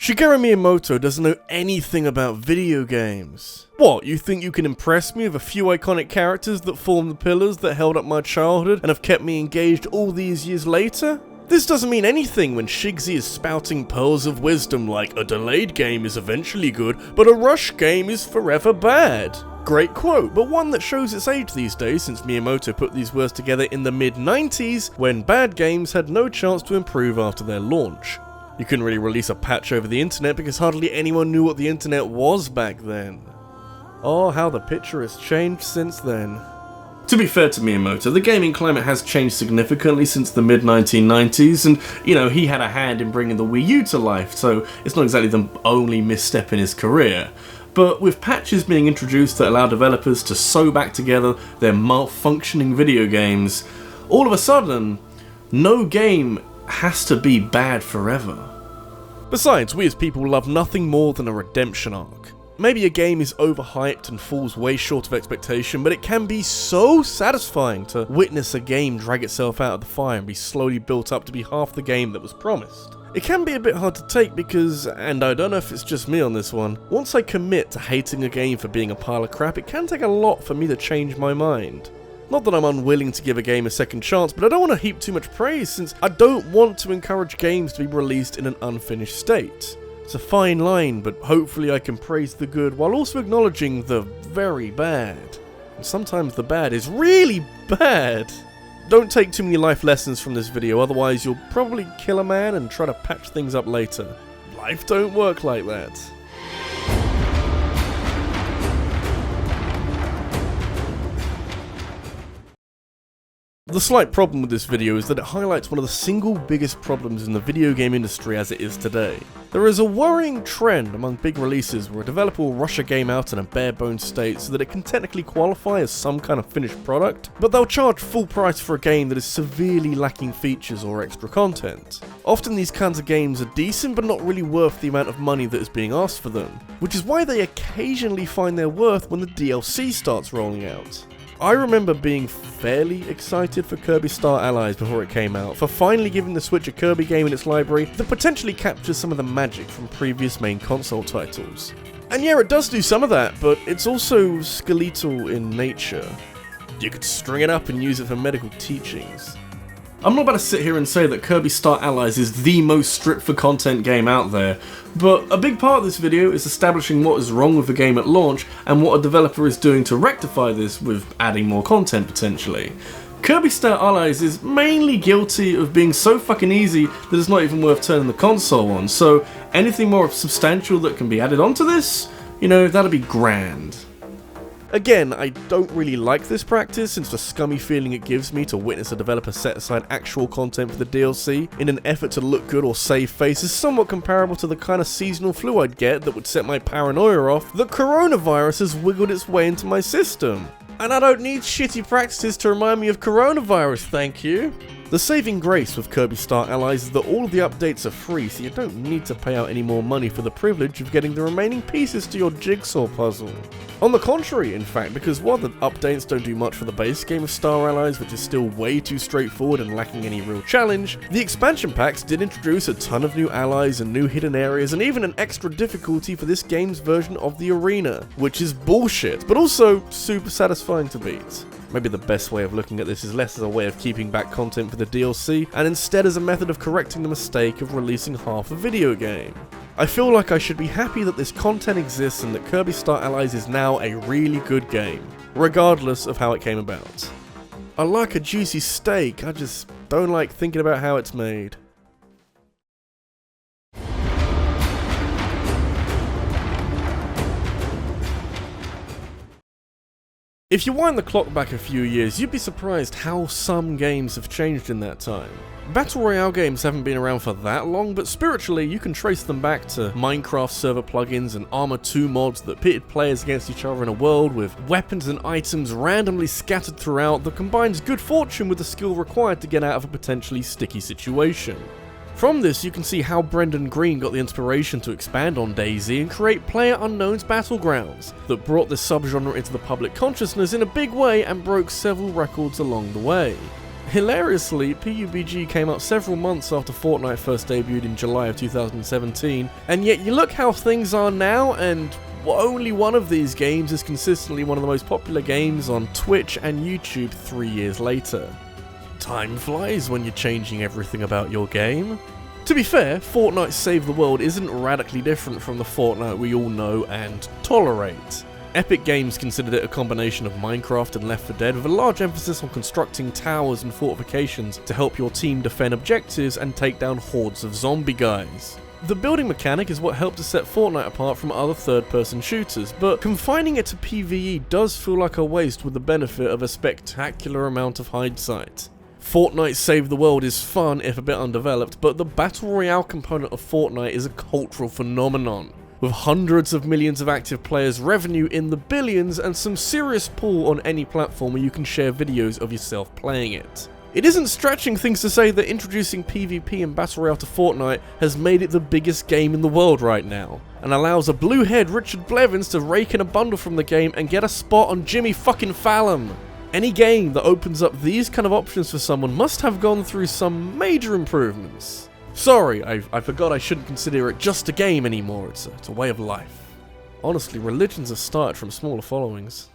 Shigeru Miyamoto doesn't know anything about video games. What, you think you can impress me with a few iconic characters that form the pillars that held up my childhood and have kept me engaged all these years later? This doesn't mean anything when Shigsy is spouting pearls of wisdom like a delayed game is eventually good, but a rush game is forever bad. Great quote, but one that shows its age these days since Miyamoto put these words together in the mid-90s when bad games had no chance to improve after their launch. You couldn't really release a patch over the internet because hardly anyone knew what the internet was back then. Oh, how the picture has changed since then. To be fair to Miyamoto, the gaming climate has changed significantly since the mid-1990s, and, he had a hand in bringing the Wii U to life, so it's not exactly the only misstep in his career. But with patches being introduced that allow developers to sew back together their malfunctioning video games, all of a sudden, no game has to be bad forever. Besides, we as people love nothing more than a redemption arc. Maybe a game is overhyped and falls way short of expectation, but it can be so satisfying to witness a game drag itself out of the fire and be slowly built up to be half the game that was promised. It can be a bit hard to take because, and I don't know if it's just me on this one, once I commit to hating a game for being a pile of crap, it can take a lot for me to change my mind. Not that I'm unwilling to give a game a second chance, but I don't want to heap too much praise since I don't want to encourage games to be released in an unfinished state. It's a fine line, but hopefully I can praise the good while also acknowledging the very bad. And sometimes the bad is really bad. Don't take too many life lessons from this video, otherwise you'll probably kill a man and try to patch things up later. Life don't work like that. The slight problem with this video is that it highlights one of the single biggest problems in the video game industry as it is today. There is a worrying trend among big releases where a developer will rush a game out in a bare-bones state so that it can technically qualify as some kind of finished product, but they'll charge full price for a game that is severely lacking features or extra content. Often these kinds of games are decent but not really worth the amount of money that is being asked for them, which is why they occasionally find their worth when the DLC starts rolling out. I remember being fairly excited for Kirby Star Allies before it came out, for finally giving the Switch a Kirby game in its library that potentially captures some of the magic from previous main console titles. And yeah, it does do some of that, but it's also skeletal in nature. You could string it up and use it for medical teachings. I'm not about to sit here and say that Kirby Star Allies is the most stripped for content game out there, but a big part of this video is establishing what is wrong with the game at launch and what a developer is doing to rectify this with adding more content potentially. Kirby Star Allies is mainly guilty of being so fucking easy that it's not even worth turning the console on, so anything more substantial that can be added onto this, that'd be grand. Again, I don't really like this practice since the scummy feeling it gives me to witness a developer set aside actual content for the DLC in an effort to look good or save face is somewhat comparable to the kind of seasonal flu I'd get that would set my paranoia off that coronavirus has wiggled its way into my system. And I don't need shitty practices to remind me of coronavirus, thank you. The saving grace with Kirby Star Allies is that all of the updates are free, so you don't need to pay out any more money for the privilege of getting the remaining pieces to your jigsaw puzzle. On the contrary, in fact, because while the updates don't do much for the base game of Star Allies, which is still way too straightforward and lacking any real challenge, the expansion packs did introduce a ton of new allies and new hidden areas and even an extra difficulty for this game's version of the arena, which is bullshit, but also super satisfying to beat. Maybe the best way of looking at this is less as a way of keeping back content for the DLC, and instead as a method of correcting the mistake of releasing half a video game. I feel like I should be happy that this content exists and that Kirby Star Allies is now a really good game, regardless of how it came about. I like a juicy steak, I just don't like thinking about how it's made. If you wind the clock back a few years, you'd be surprised how some games have changed in that time. Battle Royale games haven't been around for that long, but spiritually you can trace them back to Minecraft server plugins and Arma 2 mods that pitted players against each other in a world with weapons and items randomly scattered throughout that combines good fortune with the skill required to get out of a potentially sticky situation. From this, you can see how Brendan Green got the inspiration to expand on DayZ and create PlayerUnknown's Battlegrounds, that brought this subgenre into the public consciousness in a big way and broke several records along the way. Hilariously, PUBG came out several months after Fortnite first debuted in July of 2017, and yet you look how things are now, and only one of these games is consistently one of the most popular games on Twitch and YouTube 3 years later. Time flies when you're changing everything about your game. To be fair, Fortnite Save the World isn't radically different from the Fortnite we all know and tolerate. Epic Games considered it a combination of Minecraft and Left 4 Dead, with a large emphasis on constructing towers and fortifications to help your team defend objectives and take down hordes of zombie guys. The building mechanic is what helped to set Fortnite apart from other third-person shooters, but confining it to PvE does feel like a waste with the benefit of a spectacular amount of hindsight. Fortnite Save the World is fun if a bit undeveloped, but the Battle Royale component of Fortnite is a cultural phenomenon. With hundreds of millions of active players, revenue in the billions, and some serious pull on any platform where you can share videos of yourself playing it. It isn't stretching things to say that introducing PvP and Battle Royale to Fortnite has made it the biggest game in the world right now, and allows a blue-haired Richard Blevins to rake in a bundle from the game and get a spot on Jimmy fucking Fallon. Any game that opens up these kind of options for someone must have gone through some major improvements. Sorry, I forgot I shouldn't consider it just a game anymore, it's a way of life. Honestly, religions have started from smaller followings.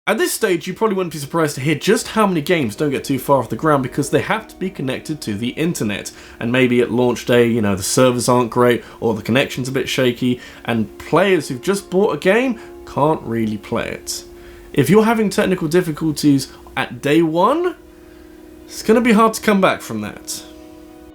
At this stage, you probably wouldn't be surprised to hear just how many games don't get too far off the ground because they have to be connected to the internet. And maybe at launch day, the servers aren't great, or the connection's a bit shaky, and players who've just bought a game can't really play it. If you're having technical difficulties at day one, it's going to be hard to come back from that.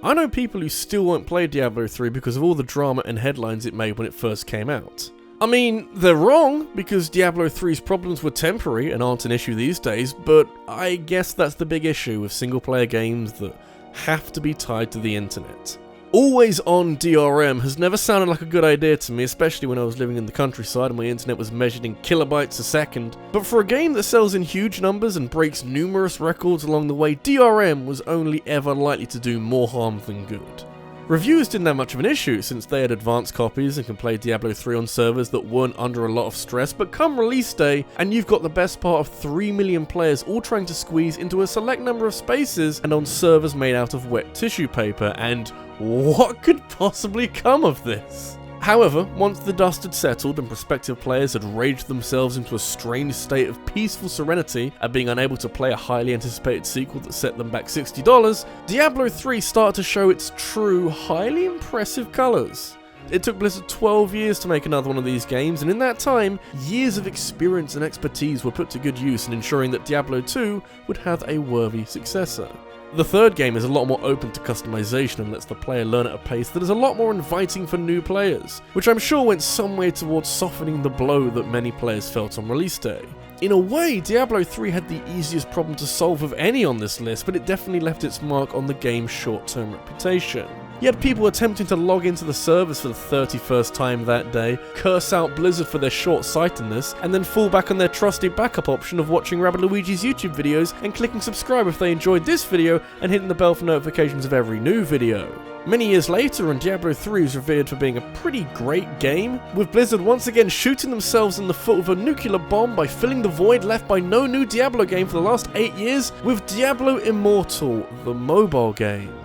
I know people who still won't play Diablo 3 because of all the drama and headlines it made when it first came out. I mean, they're wrong, because Diablo 3's problems were temporary and aren't an issue these days, but I guess that's the big issue with single-player games that have to be tied to the internet. Always on DRM has never sounded like a good idea to me, especially when I was living in the countryside and my internet was measured in kilobytes a second. But for a game that sells in huge numbers and breaks numerous records along the way, DRM was only ever likely to do more harm than good. Reviewers didn't have much of an issue since they had advanced copies and can play Diablo 3 on servers that weren't under a lot of stress, but come release day and you've got the best part of 3 million players all trying to squeeze into a select number of spaces and on servers made out of wet tissue paper, and what could possibly come of this? However, once the dust had settled and prospective players had raged themselves into a strange state of peaceful serenity at being unable to play a highly anticipated sequel that set them back $60, Diablo 3 started to show its true, highly impressive colours. It took Blizzard 12 years to make another one of these games, and in that time, years of experience and expertise were put to good use in ensuring that Diablo 2 would have a worthy successor. The third game is a lot more open to customization and lets the player learn at a pace that is a lot more inviting for new players, which I'm sure went some way towards softening the blow that many players felt on release day. In a way, Diablo 3 had the easiest problem to solve of any on this list, but it definitely left its mark on the game's short-term reputation. You had people attempting to log into the servers for the 31st time that day, curse out Blizzard for their short-sightedness, and then fall back on their trusted backup option of watching RabbidLuigi's YouTube videos and clicking subscribe if they enjoyed this video and hitting the bell for notifications of every new video. Many years later, and Diablo 3 is revered for being a pretty great game, with Blizzard once again shooting themselves in the foot with a nuclear bomb by filling the void left by no new Diablo game for the last 8 years with Diablo Immortal, the mobile game.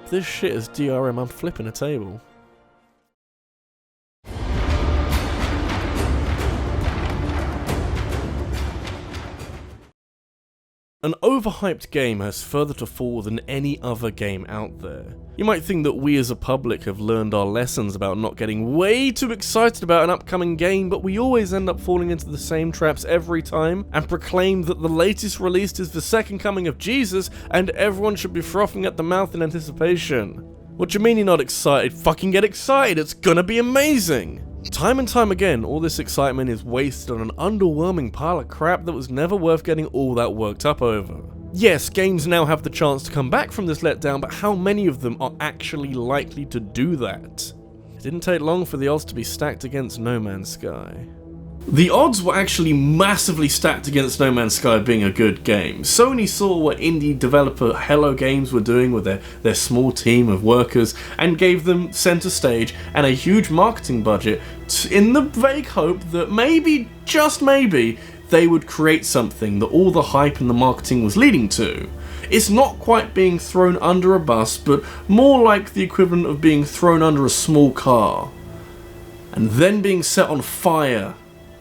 If this shit is DRM, I'm flipping a table. An overhyped game has further to fall than any other game out there. You might think that we as a public have learned our lessons about not getting way too excited about an upcoming game, but we always end up falling into the same traps every time and proclaim that the latest release is the second coming of Jesus and everyone should be frothing at the mouth in anticipation. What do you mean you're not excited? Fucking get excited, it's gonna be amazing! Time and time again, all this excitement is wasted on an underwhelming pile of crap that was never worth getting all that worked up over. Yes, games now have the chance to come back from this letdown, but how many of them are actually likely to do that? It didn't take long for the odds to be stacked against No Man's Sky. The odds were actually massively stacked against No Man's Sky being a good game. Sony saw what indie developer Hello Games were doing with their small team of workers and gave them center stage and a huge marketing budget hoped, in the vague hope, that maybe, just maybe, they would create something that all the hype and the marketing was leading to. It's not quite being thrown under a bus, but more like the equivalent of being thrown under a small car, and then being set on fire.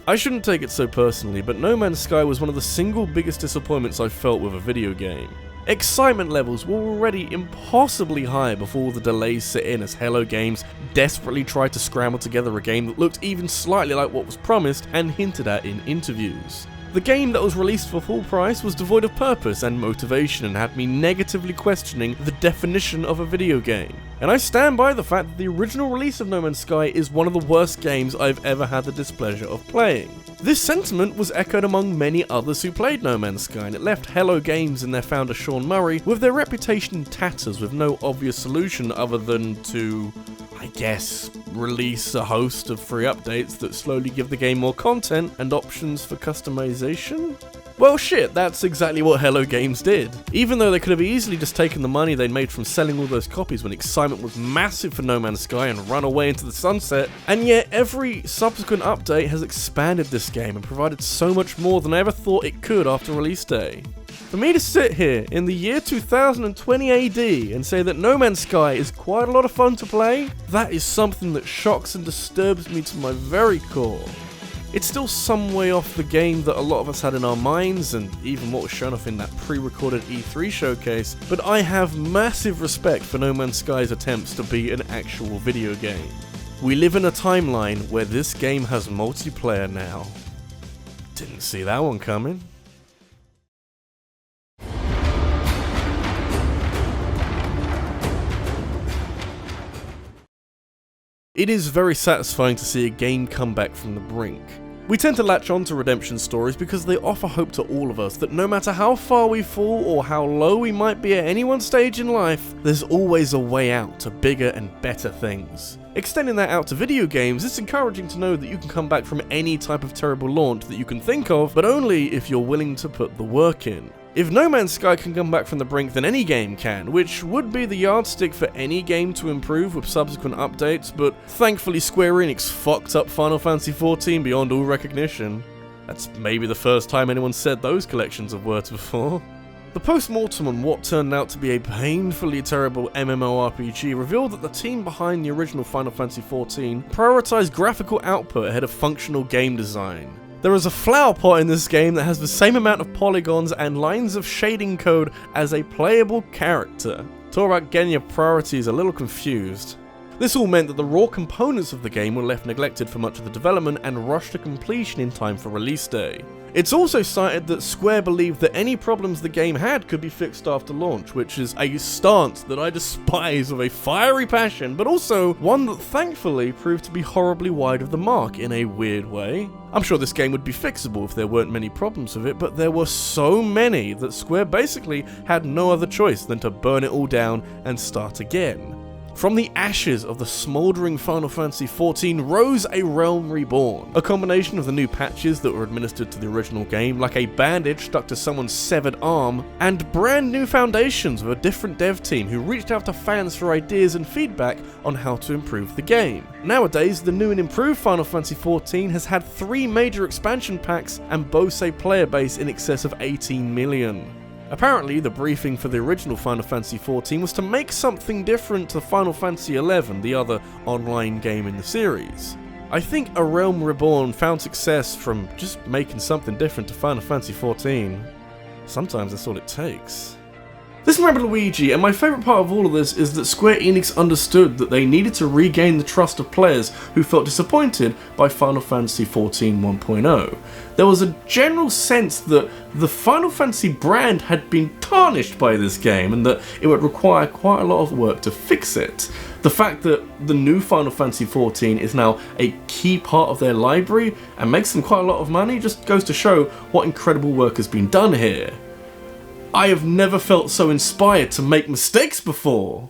I shouldn't take it so personally, but No Man's Sky was one of the single biggest disappointments I've felt with a video game. Excitement levels were already impossibly high before the delays set in as Hello Games desperately tried to scramble together a game that looked even slightly like what was promised and hinted at in interviews. The game that was released for full price was devoid of purpose and motivation and had me negatively questioning the definition of a video game. And I stand by the fact that the original release of No Man's Sky is one of the worst games I've ever had the displeasure of playing. This sentiment was echoed among many others who played No Man's Sky, and it left Hello Games and their founder Sean Murray with their reputation in tatters with no obvious solution other than to, I guess, release a host of free updates that slowly give the game more content and options for customization? Well shit, that's exactly what Hello Games did. Even though they could have easily just taken the money they'd made from selling all those copies when excitement was massive for No Man's Sky and run away into the sunset, and yet every subsequent update has expanded this game and provided so much more than I ever thought it could after release day. For me to sit here in the year 2020 AD and say that No Man's Sky is quite a lot of fun to play, that is something that shocks and disturbs me to my very core. It's still some way off the game that a lot of us had in our minds, and even what was shown off in that pre-recorded E3 showcase, but I have massive respect for No Man's Sky's attempts to be an actual video game. We live in a timeline where this game has multiplayer now. Didn't see that one coming. It is very satisfying to see a game come back from the brink. We tend to latch on to redemption stories because they offer hope to all of us that no matter how far we fall or how low we might be at any one stage in life, there's always a way out to bigger and better things. Extending that out to video games, it's encouraging to know that you can come back from any type of terrible launch that you can think of, but only if you're willing to put the work in. If No Man's Sky can come back from the brink, then any game can, which would be the yardstick for any game to improve with subsequent updates, but thankfully Square Enix fucked up Final Fantasy XIV beyond all recognition. That's maybe the first time anyone said those collections of words before. The post-mortem on what turned out to be a painfully terrible MMORPG revealed that the team behind the original Final Fantasy XIV prioritized graphical output ahead of functional game design. There is a flower pot in this game that has the same amount of polygons and lines of shading code as a playable character. Talk about getting your priorities a little confused. This all meant that the raw components of the game were left neglected for much of the development and rushed to completion in time for release day. It's also cited that Square believed that any problems the game had could be fixed after launch, which is a stance that I despise with a fiery passion, but also one that thankfully proved to be horribly wide of the mark in a weird way. I'm sure this game would be fixable if there weren't many problems with it, but there were so many that Square basically had no other choice than to burn it all down and start again. From the ashes of the smouldering Final Fantasy XIV rose A Realm Reborn, a combination of the new patches that were administered to the original game, like a bandage stuck to someone's severed arm, and brand new foundations with a different dev team who reached out to fans for ideas and feedback on how to improve the game. Nowadays, the new and improved Final Fantasy XIV has had 3 major expansion packs and boasts a player base in excess of 18 million. Apparently, the briefing for the original Final Fantasy XIV was to make something different to Final Fantasy XI, the other online game in the series. I think A Realm Reborn found success from just making something different to Final Fantasy XIV. Sometimes that's all it takes. This is RabbidLuigi, and my favourite part of all of this is that Square Enix understood that they needed to regain the trust of players who felt disappointed by Final Fantasy XIV 1.0. There was a general sense that the Final Fantasy brand had been tarnished by this game and that it would require quite a lot of work to fix it. The fact that the new Final Fantasy XIV is now a key part of their library and makes them quite a lot of money just goes to show what incredible work has been done here. I have never felt so inspired to make mistakes before.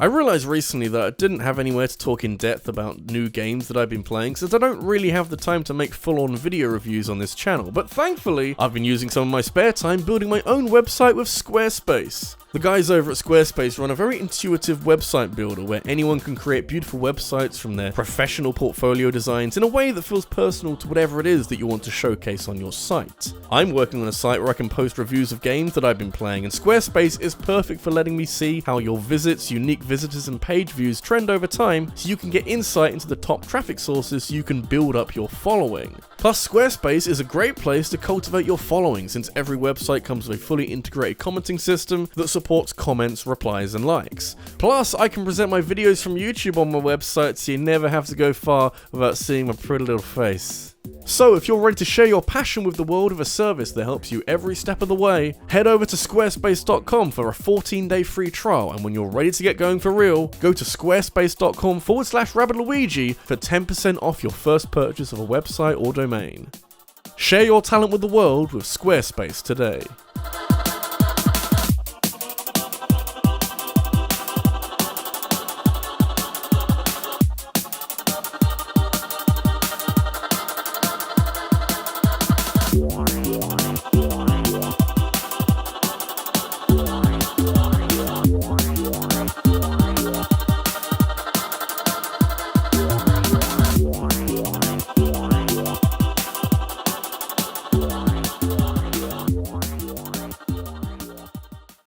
I realised recently that I didn't have anywhere to talk in depth about new games that I've been playing, since I don't really have the time to make full-on video reviews on this channel, but thankfully, I've been using some of my spare time building my own website with Squarespace. The guys over at Squarespace run a very intuitive website builder where anyone can create beautiful websites from their professional portfolio designs in a way that feels personal to whatever it is that you want to showcase on your site. I'm working on a site where I can post reviews of games that I've been playing, and Squarespace is perfect for letting me see how your visits, unique visitors and page views trend over time, so you can get insight into the top traffic sources so you can build up your following. Plus, Squarespace is a great place to cultivate your following, since every website comes with a fully integrated commenting system that supports comments, replies and likes. Plus, I can present my videos from YouTube on my website, so you never have to go far without seeing my pretty little face. So, if you're ready to share your passion with the world with a service that helps you every step of the way, head over to squarespace.com for a 14-day free trial, and when you're ready to get going for real, go to squarespace.com/RabbidLuigi for 10% off your first purchase of a website or domain. Share your talent with the world with Squarespace today.